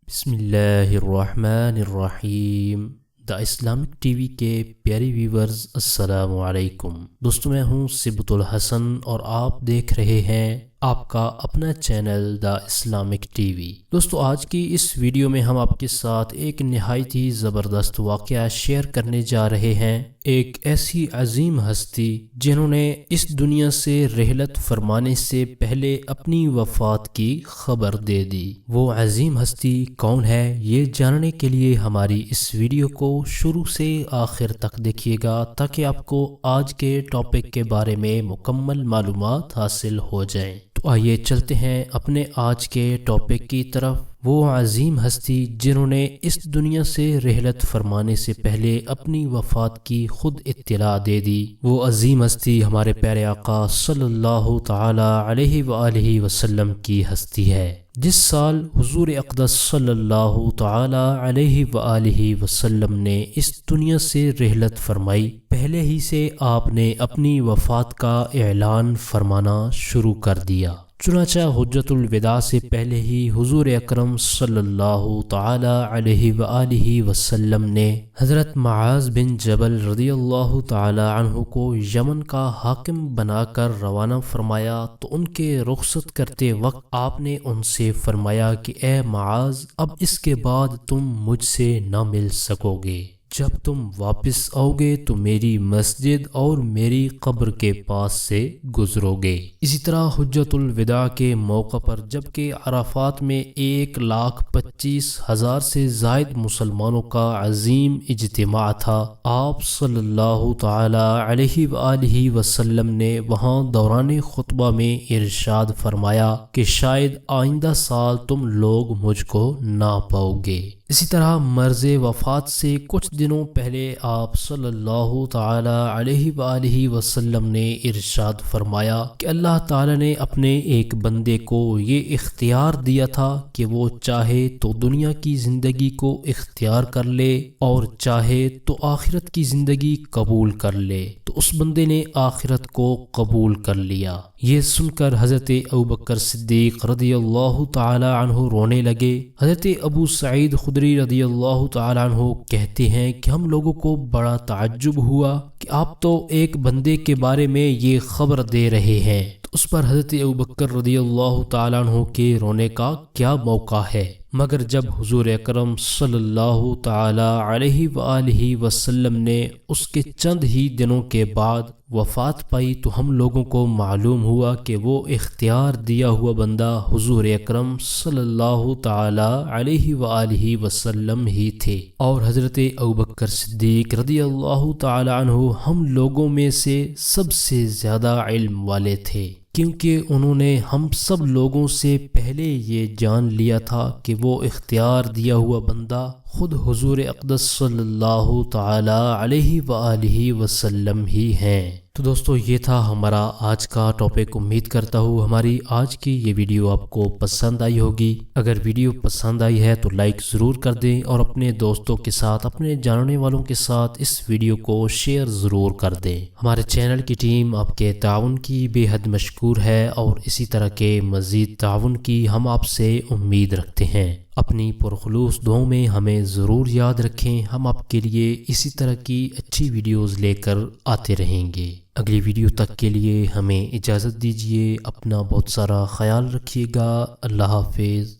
بسم اللہ الرحمن الرحیم۔ دا اسلامک ٹی وی کے پیارے ویورز، السلام علیکم۔ دوستو، میں ہوں سبتالحسن اور آپ دیکھ رہے ہیں آپ کا اپنا channel the Islamic T V. دوستو، آج کی اس ویڈیو میں ہم آپ کے ساتھ ایک نہایت ہی زبردست واقعہ شیئر کرنے جا رہے ہیں۔ ایک ایسی عظیم ہستی جنہوں نے اس دنیا سے رحلت فرمانے سے پہلے اپنی وفات کی خبر دے دی۔ وہ عظیم ہستی کون ہے، یہ جاننے کے لیے ہماری اس ویڈیو کو شروع سے آخر تک دیکھیے گا تاکہ آپ کو آج کے ٹاپک کے بارے میں مکمل معلومات حاصل ہو جائیں۔ تو آئیے چلتے ہیں اپنے آج کے ٹاپک کی طرف۔ وہ عظیم ہستی جنہوں نے اس دنیا سے رحلت فرمانے سے پہلے اپنی وفات کی خود اطلاع دے دی۔ وہ عظیم ہستی ہمارے پیارے آقا صلی اللہ تعالی علیہ وآلہ وسلم کی ہستی ہے۔ جس سال حضور اقدس صلی اللہ تعالی علیہ وآلہ وسلم نے اس دنیا سے رحلت فرمائی، پہلے ہی سے آپ نے اپنی وفات کا اعلان فرمانا شروع کر دیا۔ چنانچہ حجت الوداع سے پہلے ہی حضور اکرم صلی اللہ تعالی علیہ وآلہ وسلم نے حضرت معاذ بن جبل رضی اللہ تعالی عنہ کو یمن کا حاکم بنا کر روانہ فرمایا، تو ان کے رخصت کرتے وقت آپ نے ان سے فرمایا کہ اے معاذ، اب اس کے بعد تم مجھ سے نہ مل سکو گے۔ جب تم واپس آؤ گے تو میری مسجد اور میری قبر کے پاس سے گزرو گے۔ اسی طرح حجت الوداع کے موقع پر جبکہ عرفات میں 1,25,000 سے زائد مسلمانوں کا عظیم اجتماع تھا، آپ صلی اللہ تعالی علیہ وآلہ وسلم نے وہاں دوران خطبہ میں ارشاد فرمایا کہ شاید آئندہ سال تم لوگ مجھ کو نہ پاؤ گے۔ اسی طرح مرض وفات سے کچھ دنوں پہلے آپ صلی اللہ تعالی علیہ وآلہ وسلم نے ارشاد فرمایا کہ اللہ تعالی نے اپنے ایک بندے کو یہ اختیار دیا تھا کہ وہ چاہے تو دنیا کی زندگی کو اختیار کر لے اور چاہے تو آخرت کی زندگی قبول کر لے، تو اس بندے نے آخرت کو قبول کر لیا۔ یہ سن کر حضرت ابوبکر صدیق رضی اللہ تعالی عنہ رونے لگے۔ حضرت ابو سعید خدری رضی اللہ تعالی عنہ کہتے ہیں کہ ہم لوگوں کو بڑا تعجب ہوا کہ آپ تو ایک بندے کے بارے میں یہ خبر دے رہے ہیں، تو اس پر حضرت ابوبکر رضی اللہ تعالی عنہ کے رونے کا کیا موقع ہے؟ مگر جب حضور اکرم صلی اللہ تعالی علیہ وآلہ وسلم نے اس کے چند ہی دنوں کے بعد وفات پائی تو ہم لوگوں کو معلوم ہوا کہ وہ اختیار دیا ہوا بندہ حضور اکرم صلی اللہ تعالی علیہ وآلہ وسلم ہی تھے، اور حضرت ابوبکر صدیق رضی اللہ تعالی عنہ ہم لوگوں میں سے سب سے زیادہ علم والے تھے، کیونکہ انہوں نے ہم سب لوگوں سے پہلے یہ جان لیا تھا کہ وہ اختیار دیا ہوا بندہ خود حضور اقدس صلی اللہ تعالی علیہ وآلہ وسلم ہی ہیں۔ تو دوستو، یہ تھا ہمارا آج کا ٹاپک۔ امید کرتا ہوں ہماری آج کی یہ ویڈیو آپ کو پسند آئی ہوگی۔ اگر ویڈیو پسند آئی ہے تو لائک ضرور کر دیں اور اپنے دوستوں کے ساتھ، اپنے جاننے والوں کے ساتھ اس ویڈیو کو شیئر ضرور کر دیں۔ ہمارے چینل کی ٹیم آپ کے تعاون کی بے حد مشکور ہے اور اسی طرح کے مزید تعاون کی ہم آپ سے امید رکھتے ہیں۔ اپنی پرخلوص دعاؤں میں ہمیں ضرور یاد رکھیں، ہم آپ کے لیے اسی طرح کی اچھی ویڈیوز لے کر آتے رہیں گے۔ اگلی ویڈیو تک کے لیے ہمیں اجازت دیجیے، اپنا بہت سارا خیال رکھیے گا۔ اللہ حافظ۔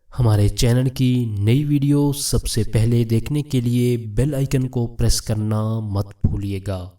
ہمارے چینل کی نئی ویڈیو سب سے پہلے دیکھنے کے لیے بیل آئیکن کو پریس کرنا مت بھولیے گا۔